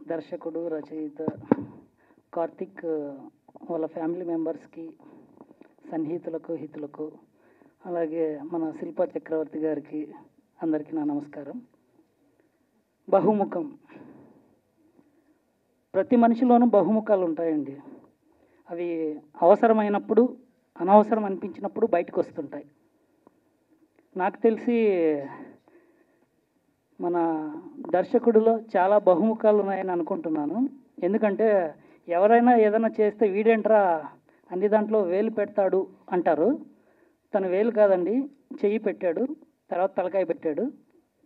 దర్శకుడు రచయిత కార్తిక్ వాళ్ళ ఫ్యామిలీ మెంబర్స్కి, సన్నిహితులకు, హితులకు, అలాగే మన శిల్పా చక్రవర్తి గారికి అందరికీ నా నమస్కారం. బహుముఖం. ప్రతి మనిషిలోనూ బహుముఖాలు ఉంటాయండి. అవి అవసరమైనప్పుడు, అనవసరం అనిపించినప్పుడు బయటకు వస్తుంటాయి. నాకు తెలిసి మన దర్శకుడిలో చాలా బహుముఖాలు ఉన్నాయని అనుకుంటున్నాను. ఎందుకంటే ఎవరైనా ఏదైనా చేస్తే వీడేంట్రా అన్ని దాంట్లో వేలు పెడతాడు అంటారు. తను వేలు కాదండి, చెయ్యి పెట్టాడు, తర్వాత తలకాయ పెట్టాడు,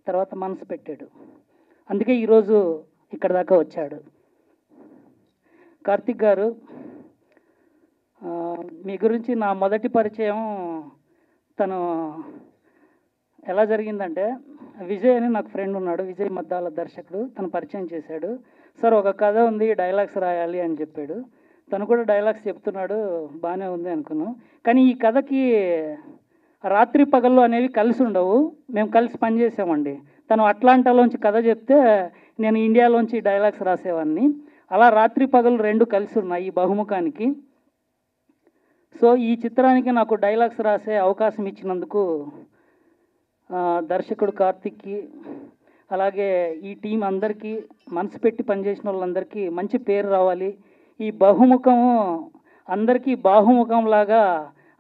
తర్వాత మనసు పెట్టాడు. అందుకే ఈరోజు ఇక్కడ దాకా వచ్చాడు. కార్తిక్ గారు, మీ గురించి నా మొదటి పరిచయం తను ఎలా జరిగిందంటే, విజయ్ అని నాకు ఫ్రెండ్ ఉన్నాడు, విజయ్ మద్దాల దర్శకుడు. తను పరిచయం చేశాడు. సార్ ఒక కథ ఉంది, డైలాగ్స్ రాయాలి అని చెప్పాడు. తను కూడా డైలాగ్స్ చెప్తున్నాడు, బాగానే ఉంది అనుకున్నాం. కానీ ఈ కథకి రాత్రి పగళ్ళు అనేవి కలిసి ఉండవు. మేము కలిసి పనిచేసామండి. తను అట్లాంటాలోంచి కథ చెప్తే నేను ఇండియాలోంచి డైలాగ్స్ రాసేవాడిని. అలా రాత్రి పగలు రెండు కలిసి ఉన్నాయి ఈ బహుముఖానికి. సో ఈ చిత్రానికి నాకు డైలాగ్స్ రాసే అవకాశం ఇచ్చినందుకు దర్శకుడు కార్తిక్కి, అలాగే ఈ టీం అందరికీ, మనసు పెట్టి పనిచేసిన వాళ్ళందరికీ మంచి పేరు రావాలి. ఈ బహుముఖము అందరికీ బాహుముఖం లాగా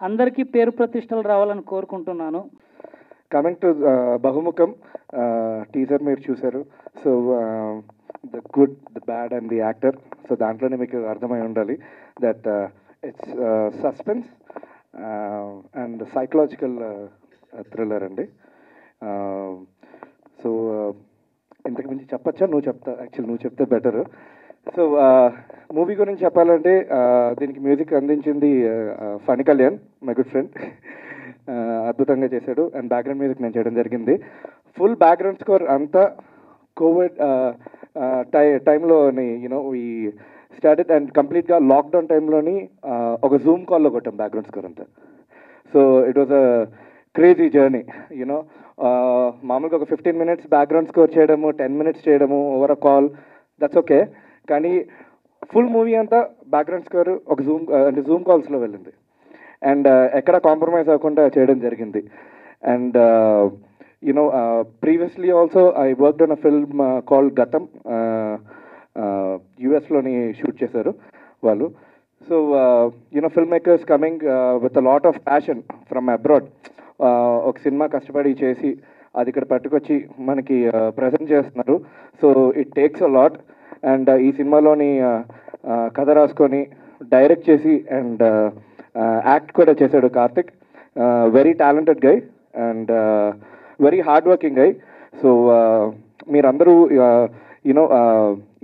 అందరికీ పేరు ప్రతిష్టలు రావాలని కోరుకుంటున్నాను. కమింగ్ టు బహుముఖం టీజర్ మీరు చూశారు. So the good, the bad and the actor. So దాంట్లోనే మీకు అర్థమై ఉండాలి that it's suspense and psychological thriller అండి. సో ఇంతకు మించి చెప్పచ్చా? నువ్వు చెప్తే బెటర్. సో మూవీ గురించి చెప్పాలంటే దీనికి మ్యూజిక్ అందించింది Phani Kalyan, my good friend. అద్భుతంగా చేశాడు. అండ్ బ్యాక్గ్రౌండ్ మ్యూజిక్ నేను చేయడం జరిగింది. ఫుల్ బ్యాక్గ్రౌండ్ స్కోర్ అంతా కోవిడ్ టైంలోని ఈ స్టార్టెడ్ అండ్ కంప్లీట్గా లాక్డౌన్ టైంలోని ఒక జూమ్ కాల్లో కొట్టాం బ్యాక్గ్రౌండ్ స్కోర్ అంతా. So it was a crazy journey. మామూలుగా ఒక 15 minutes బ్యాక్గ్రౌండ్ స్కోర్ చేయడము, 10 minutes చేయడము over a call, that's okay. కానీ ఫుల్ మూవీ అంతా బ్యాక్గ్రౌండ్ స్కోర్ ఒక జూమ్ కాల్స్లో వెళ్ళింది. అండ్ ఎక్కడ కాంప్రమైజ్ అవ్వకుండా చేయడం జరిగింది. And previously also I worked on a film called గతం. యుఎస్లోని షూట్ చేశారు వాళ్ళు. So film makers coming with a lot of passion from abroad. ఒక సినిమా కష్టపడి చేసి అది ఇక్కడ పట్టుకొచ్చి మనకి ప్రజెంట్ చేస్తున్నారు. So it takes a lot. And ఈ సినిమాలోని కథ రాసుకొని డైరెక్ట్ చేసి అండ్ యాక్ట్ కూడా చేశాడు Karthik. Very talented guy and very hard working guy. So మీరందరూ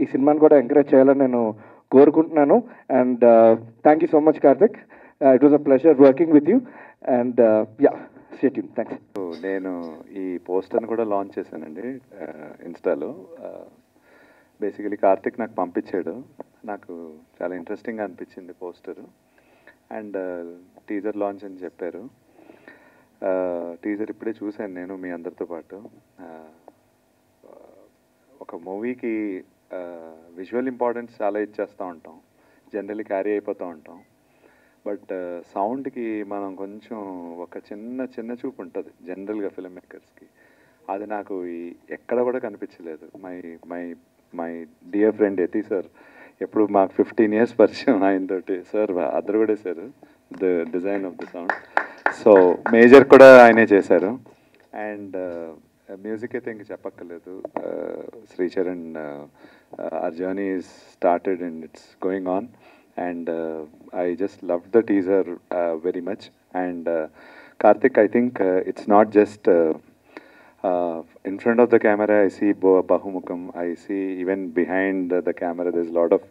ఈ సినిమాని కూడా ఎంకరేజ్ చేయాలని నేను కోరుకుంటున్నాను. And thank you so much Karthik. It was a pleasure working with you. And yeah, stay tune. Thanks. నేను ఈ పోస్టర్ని కూడా లాంచ్ చేశానండి ఇన్స్టాలో. బేసికలీ కార్తిక్ నాకు పంపించాడు. నాకు చాలా ఇంట్రెస్టింగ్గా అనిపించింది పోస్టరు. అండ్ టీజర్ లాంచ్ అని చెప్పారు. టీజర్ ఇప్పుడే చూశాను నేను మీ అందరితో పాటు. ఒక మూవీకి విజువల్ ఇంపార్టెన్స్ చాలా ఇచ్చేస్తూ ఉంటాం, జనరల్లీ క్యారీ అయిపోతూ ఉంటాం. బట్ సౌండ్కి మనం కొంచెం ఒక చిన్న చూపు ఉంటుంది జనరల్గా ఫిల్మ్ మేకర్స్కి. అది నాకు ఎక్కడ కూడా కనిపించలేదు. My dear friend Yati sir, ఎప్పుడు మాకు 15 years పరిచయం ఆయనతోటి. సార్ అద్దరు కూడా sir the design of the sound. So major కూడా ఆయనే చేశారు. అండ్ మ్యూజిక్ అయితే ఇంక చెప్పక్కర్లేదు. Sricharan, our journey is started and it's going on. And I just loved the teaser very much. And Karthik, I think it's not just in front of the camera I see Bahumukham. I see even behind the camera there's a lot of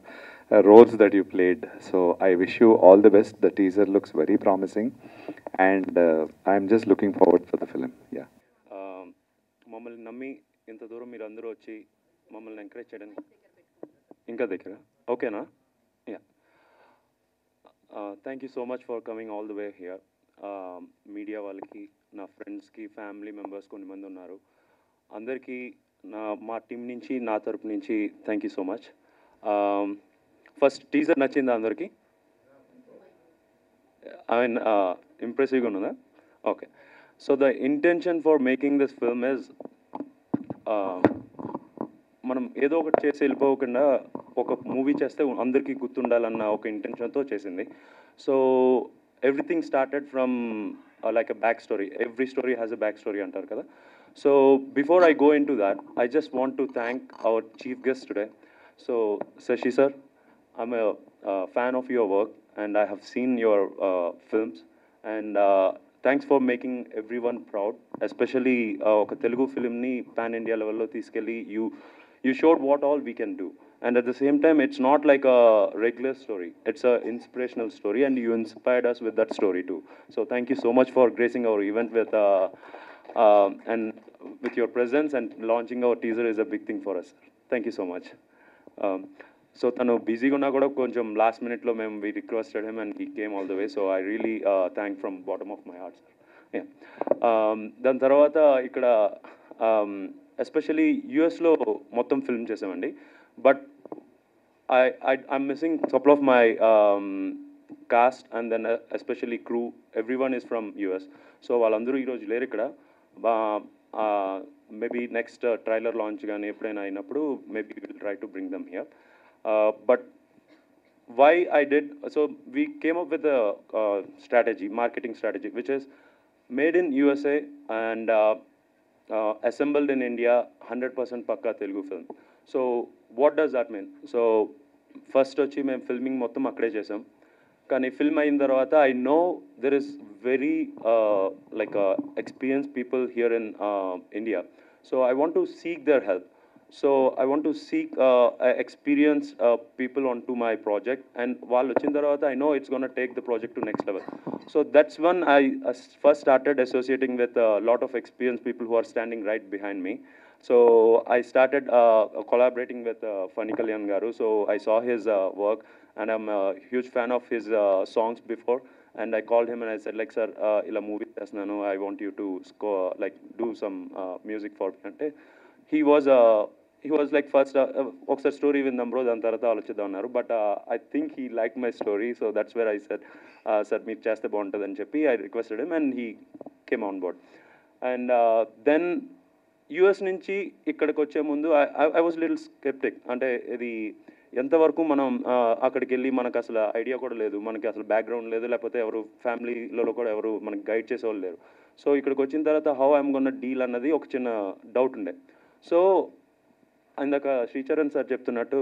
roles that you played. So I wish you all the best. The teaser looks very promising. And I'm just looking forward for the film. Yeah. మమ్మల్ని నమ్మి ఇంత దూరం మీరు అందరూ వచ్చి మమ్మల్ని encourage చేయడానికి ఇంకా దగ్గర ఓకేనా? Yeah, thank you so much for coming all the way here. Media వాళ్ళకి, నా ఫ్రెండ్స్కి, ఫ్యామిలీ మెంబర్స్ కొన్ని మంది ఉన్నారు, అందరికీ మా టీం నుంచి నా తరపు నుంచి thank you so much. First teaser నచ్చిందా అందరికీ? ఐ మీన్ ఇంప్రెసివ్గా ఉన్నదా? Okay. So the intention for making this film is మనం ఏదో ఒకటి చేసి వెళ్ళిపోకుండా ఒక మూవీ చేస్తే అందరికీ గుర్తుండాలన్న ఒక ఇంటెన్షన్తో చేసింది. So everything started from like a back story. Every story has a back story అంటారు కదా. So before I go in to that, I just want to thank our chief guest today. So Shashi sir, I'm a fan of your work and I have seen your films, and thanks for making everyone proud, especially oka Telugu film ni pan India level lo తీసుకెళ్ళి you showed what all we can do, and at the same time it's not like a regular story, it's a inspirational story and you inspired us with that story too. So thank you so much for gracing our event with and with your presence, and launching our teaser is a big thing for us. Thank you so much. So తను బిజీగా ఉన్నా కూడా కొంచెం last మినిట్లో మేము we requested him and he came all the way. So I really thank from bottom of my heart sir. దాని తర్వాత ఇక్కడ ఎస్పెషలీ యూఎస్లో మొత్తం ఫిల్మ్ చేసామండి. But I'm missing couple of my cast and then especially crew. Every one is from US. So వాళ్ళందరూ ఈరోజు లేరు ఇక్కడ. మేబీ నెక్స్ట్ ట్రైలర్ లాంచ్ కానీ ఎప్పుడైనా అయినప్పుడు maybe will try to bring them here. But why I did, so we came up with a strategy, marketing strategy, which is made in USA and assembled in India, 100% pakka Telugu film. So what does that mean? So first వచ్చి మేము filming మొత్తం అక్కడే చేసాం. కానీ film అయిన తర్వాత I know there is very like experience people here in India. So I want to seek their help. So I want to seek experienced people onto my project, and while వచ్చిన తర్వాత I know it's going to take the project to next level. So that's when I first started associating with a lot of experienced people who are standing right behind me. So I started collaborating with Funny Kalyan Garu. So I saw his work and I'm a huge fan of his songs before, and I called him and I said like, sir, ila movie chestunanu, I want you to score, like do some music for me ante he was like first ఒకసారి story విందాం bro, దాని తర్వాత ఆలోచిద్దాం అన్నారు. But I think he like my story. So that's where I said sir మీరు చేస్తే బాగుంటుంది అని చెప్పి I requested him and he came on board. And then US నుంచి ఇక్కడికి వచ్చే ముందు ఐ వాజ్ లిటిల్ స్కెప్టిక్. అంటే ఇది ఎంతవరకు మనం అక్కడికి వెళ్ళి మనకు అసలు ఐడియా కూడా లేదు, మనకి అసలు బ్యాక్గ్రౌండ్ లేదు, లేకపోతే ఎవరు ఫ్యామిలీలో కూడా ఎవరు మనకి గైడ్ చేసేవాళ్ళు లేరు. సో ఇక్కడికి వచ్చిన తర్వాత హౌ ఐఎమ్ గోన్న డీల్ అన్నది ఒక చిన్న డౌట్ ఉండే. సో ఇందాక శ్రీచరణ్ సార్ చెప్తున్నట్టు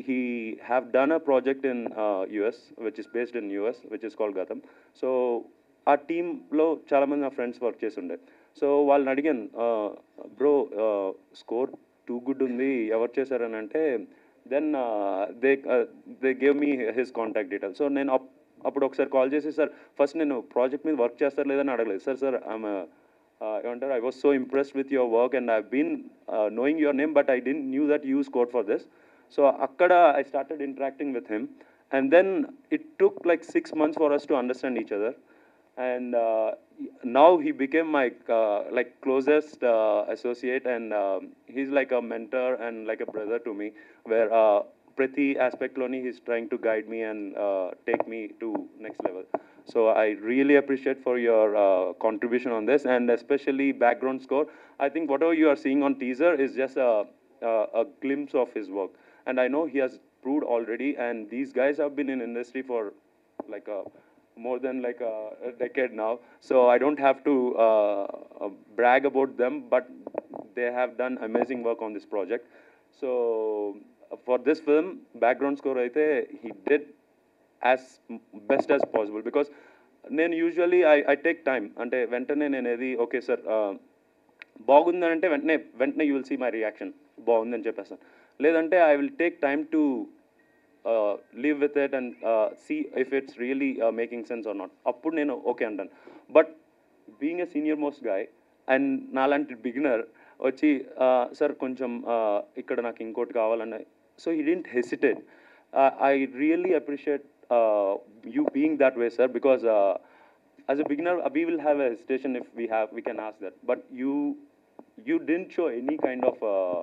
he have done a project in US which is based in US which is called Gatham. So ఆ టీంలో చాలామంది నా ఫ్రెండ్స్ వర్క్ చేసి ఉండే. సో వాళ్ళని అడిగాను, బ్రో స్కోర్ టూ గుడ్ ఉంది, ఎవరు చేశారని అంటే then they gave me his contact details. So నేను అప్పుడు ఒకసారి కాల్ చేసి, సార్ ఫస్ట్ నేను ప్రాజెక్ట్ మీద వర్క్ చేస్తారు లేదని అడగలేదు. సార్ ఐఎమ్ ఏమంటారు, I was so impressed with your work and I been knowing your name but I didn't knew that you scored for this. So akkada I started interacting with him, and then it took like 6 months for us to understand each other, and now he became my like closest associate, and he's like a mentor and like a brother to me, where prati aspect loni he's trying to guide me and take me to next level. So I really appreciate for your contribution on this, and especially background score. I think whatever you are seeing on teaser is just a glimpse of his work, and I know he has proved already, and these guys have been in industry for like more than like a decade now. So I don't have to brag about them, but they have done amazing work on this project. So for this film, background score aithe he did as best as possible, because నేను usually I take time. అంటే వెంటనే నేను ఏది okay sir బాగుందని అంటే వెంటనే you will see my reaction, బాగుందని చెప్పేస్తాను. లేదంటే I will take time to live with it and see if it's really making sense or not. అప్పుడు నేను ఓకే అంటాను. But being a senior most guy and నాలాంటి బిగినర్ వచ్చి sir కొంచెం ఇక్కడ నాకు ఇంకోటి కావాలన్న, so he didn't hesitate. I really appreciate you being that way, sir, because as a beginner we will have a hesitation if we can ask that, but you you didn't show any kind of,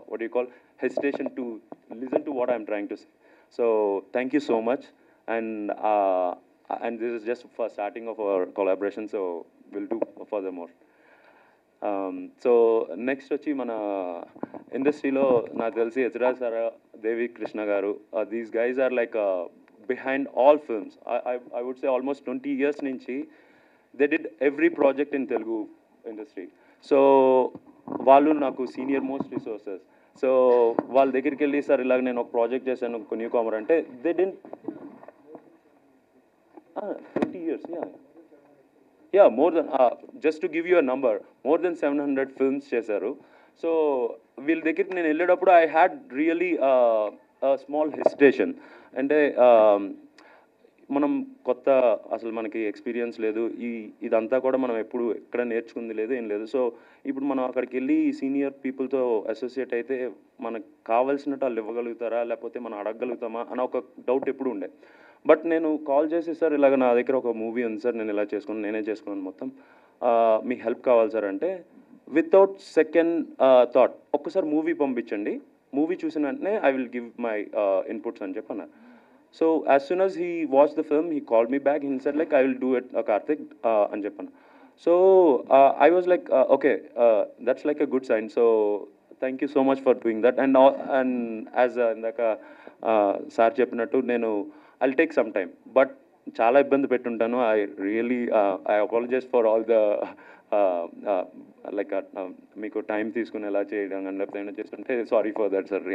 what do you call, hesitation to listen to what I'm trying to say. So thank you so much. And this is just for starting of our collaboration, so we'll do furthermore. So next వచ్చి మన ఇండస్ట్రీలో నాకు తెలిసి హెచ్రాజ్ sir, Devi Krishna garu, these guys are like behind all films. I would say almost 20 years నుంచి they did every project in Telugu industry. సో వాళ్ళు నాకు senior most resources. So వాళ్ళ దగ్గరికి వెళ్ళి, సార్ ఇలాగ నేను ఒక ప్రాజెక్ట్ చేశాను న్యూ కామర్ అంటే, they didn't 20 years, yeah, more than, just to give you a number, more than 700 films చేశారు. సో వీళ్ళ దగ్గరికి నేను వెళ్ళేటప్పుడు I had really small hesitation. అంటే మనం కొత్త, అసలు మనకి ఎక్స్పీరియన్స్ లేదు, ఇదంతా కూడా మనం ఎప్పుడు ఎక్కడ నేర్చుకుంది లేదు, ఏం లేదు. సో ఇప్పుడు మనం అక్కడికి వెళ్ళి సీనియర్ పీపుల్తో అసోసియేట్ అయితే మనకు కావాల్సినట్టు వాళ్ళు ఇవ్వగలుగుతారా, లేకపోతే మనం అడగగలుగుతామా అని ఒక డౌట్ ఎప్పుడు ఉండే. బట్ నేను కాల్ చేసి, సార్ ఇలాగ నా దగ్గర ఒక మూవీ ఉంది సార్, నేను ఇలా చేసుకున్నాను, నేనే చేసుకున్నాను మొత్తం, మీ హెల్ప్ కావాలి సార్ అంటే, వితౌట్ సెకండ్ థాట్ ఒక్కసారి మూవీ పంపించండి, మూవీ చూసిన వెంటనే I will give my inputs అని చెప్పి అన్నారు. So as soon as he watch the film, he call me back, he said like I will do it Karthik అని చెప్పాను. So I was like okay, that's like a good sign. So thank you so much for doing that. And as ఇందాక sir చెప్పినట్టు, నేను I'll take some time, but చాలా ఇబ్బంది పెట్టుంటాను. I really I apologize for all the like మీకు time తీసుకుని ఎలా చేయడం అని లేకపోతే ఏమైనా చేస్తుంటే, sorry for that sir.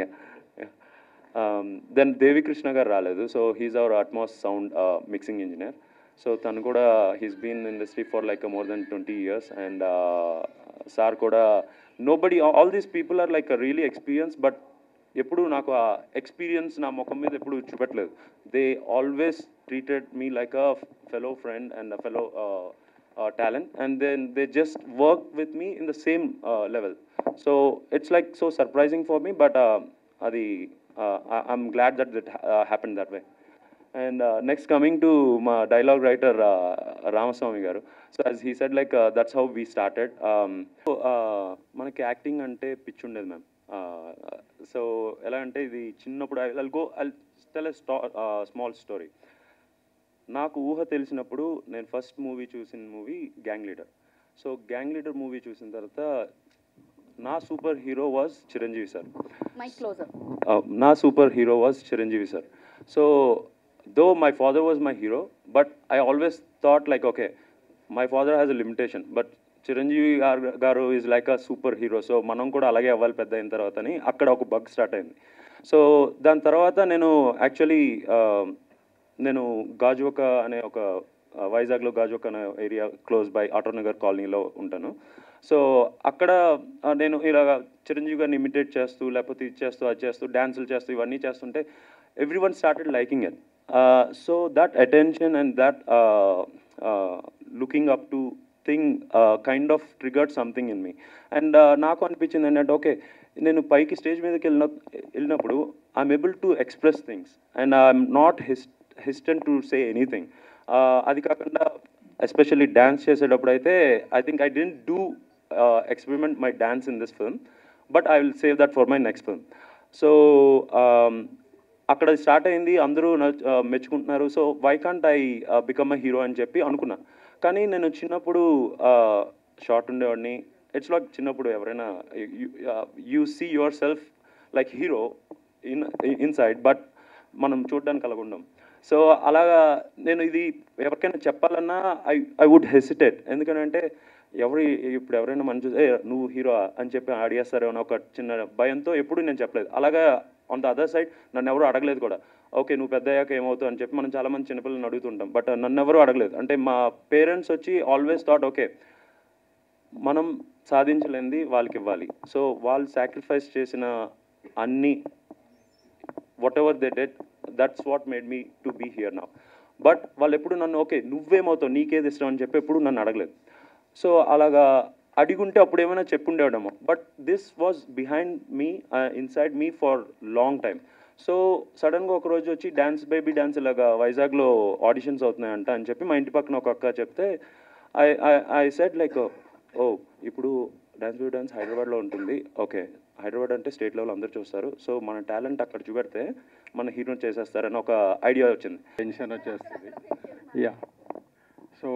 Then Devi Krishna garu రాలేదు. So he's our Atmos sound mixing engineer. So తను కూడా he's been industry for like more than 20 years. And sir కూడా, nobody, all these people are like really experience, but ఎప్పుడు నాకు ఆ experience నా ముఖం మీద ఎప్పుడు చూపెట్టలేదు. They always treated me like a fellow friend and a fellow talent, and then they just work with me in the same level. So it's like so surprising for me, but అది I'm glad that that happen that way. And next coming to మా dialogue writer Ramaswamy garu. So as he said like that's how we started. మనకి acting అంటే పిచ్చి ఉండేది ma'am. So ఎలా అంటే, ఇది చిన్నప్పుడు I tell a small story. నాకు ఊహ తెలిసినప్పుడు నేను ఫస్ట్ మూవీ చూసిన movie gang leader. So gang leader movie చూసిన తర్వాత నా super hero was Chiranjeevi sir. నా super hero was Chiranjeevi sir. So though my father was my hero, but I always thought like okay, my father has a limitation, but Chiranjeevi garu is like a super hero. So మనం కూడా అలాగే అవ్వాలి పెద్ద అయిన తర్వాత అని అక్కడ ఒక బగ్ స్టార్ట్ అయింది. సో దాని తర్వాత నేను యాక్చువల్లీ నేను గాజువాక అనే ఒక వైజాగ్లో గాజువాక అనే ఏరియా క్లోజ్ బై ఆటోనగర్ కాలనీలో ఉంటాను. సో అక్కడ నేను ఇలాగ చిరంజీవి గారిని ఇమిటేట్ చేస్తూ, లేకపోతే ఇది చేస్తూ, అది చేస్తూ, డ్యాన్సులు చేస్తూ, ఇవన్నీ చేస్తుంటే every one started liking it. So that attention and that looking up to thing kind of triggered something in me. And నాకు అనిపించింది ఏంటంటే, ఓకే, నేను పైకి స్టేజ్ మీదకి వెళ్ళినప్పుడు I'm able to express things and I'm not hesitant to say anything. అది కాకుండా especially dance చేసేటప్పుడు అయితే I think I didn't do experiment my dance in this film, but I will save that for my next film. So అక్కడ start అయింది, అందరూ మెచ్చుకుంటున్నారు. So why can't I become a hero అని చెప్పి అనుకున్నా. కానీ నేను చిన్నప్పుడు షార్ట్ ఉండేవాడిని. ఇట్స్ లైక్ చిన్నప్పుడు ఎవరైనా you see your self like hero inside, but మనం చూడడానికి అలాగ ఉండం. సో అలాగా నేను ఇది ఎవరికైనా చెప్పాలన్నా ఐ వుడ్ హెసిటేట్. ఎందుకంటే ఇప్పుడు ఎవరైనా మనం చూసి నువ్వు హీరో అని చెప్పి అడిగేస్తారో అని ఒక చిన్న భయంతో ఎప్పుడు నేను చెప్పలేదు. అలాగా ఆన్ ద అదర్ సైడ్ నన్ను ఎవరు అడగలేదు కూడా. ఓకే, నువ్వు పెద్ద అయ్యాక ఏమవుతావు అని చెప్పి మనం చాలామంది చిన్నపిల్లలను అడుగుతుంటాం, బట్ నన్ను ఎవరు అడగలేదు. అంటే మా పేరెంట్స్ వచ్చి ఆల్వేస్ థాట్ ఓకే, మనం సాధించలేనిది వాళ్ళకి ఇవ్వాలి. సో వాళ్ళు సాక్రిఫైస్ చేసిన అన్ని whatever they did, that's what made me to be here now. But వాళ్ళు ఎప్పుడు నన్ను ఓకే నువ్వేమవుతావు, నీకేది ఇష్టం అని చెప్పి ఎప్పుడు నన్ను అడగలేదు. సో అలాగా అడిగుంటే అప్పుడు ఏమైనా చెప్పుండేవాడేమో, but this was behind me, inside me for long time. So సడన్గా ఒకరోజు వచ్చి డ్యాన్స్ బేబీ డ్యాన్స్ ఇలాగా వైజాగ్లో ఆడిషన్స్ అవుతున్నాయంట అని చెప్పి మా ఇంటి పక్కన ఒక అక్క చెప్తే ఐ సెడ్ లైక్ ఓ ఇప్పుడు డాన్స్ బేబీ డాన్స్ హైదరాబాద్లో ఉంటుంది. ఓకే, హైదరాబాద్ అంటే స్టేట్ లెవెల్ అందరూ చూస్తారు. సో మన టాలెంట్ అక్కడ చూపెడితే మన హీరోని చేసేస్తారని ఒక ఐడియా వచ్చింది. టెన్షన్ వచ్చేస్తుంది. Yeah so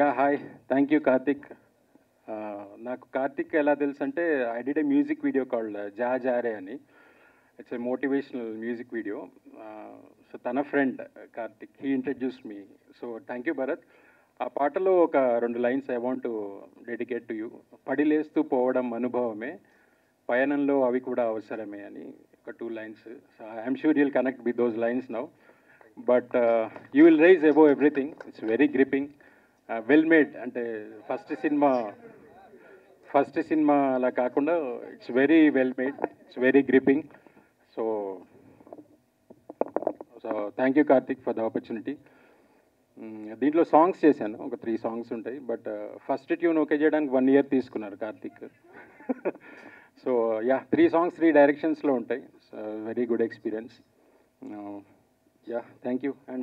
yeah hi, thank you Karthik. నాకు కార్తిక్ ఎలా తెలుసు అంటే I did a music video called జా జారే అని. It's a motivational music video. So తన friend Karthik, he introduce me. So thank you Bharat. ఆ పాటలో ఒక 2 lines I want to dedicate to you. పడిలేస్తూ పోవడం అనుభవమే, పయనంలో అవి కూడా అవసరమే అని ఒక 2 lines. So I'm sure you'll connect with those lines now. But you will rise above everything. It's very gripping, well made. అంటే ఫస్ట్ సినిమా అలా కాకుండా it's very well made, it's very gripping. So thank you Karthik for the opportunity. దీంట్లో songs చేశాను, ఒక 3 songs ఉంటాయి. But first tune okay చేయడానికి 1 year తీసుకున్నారు Karthik. So yeah 3 songs 3 డైరెక్షన్స్లో ఉంటాయి. Very good experience. Yeah thank you. And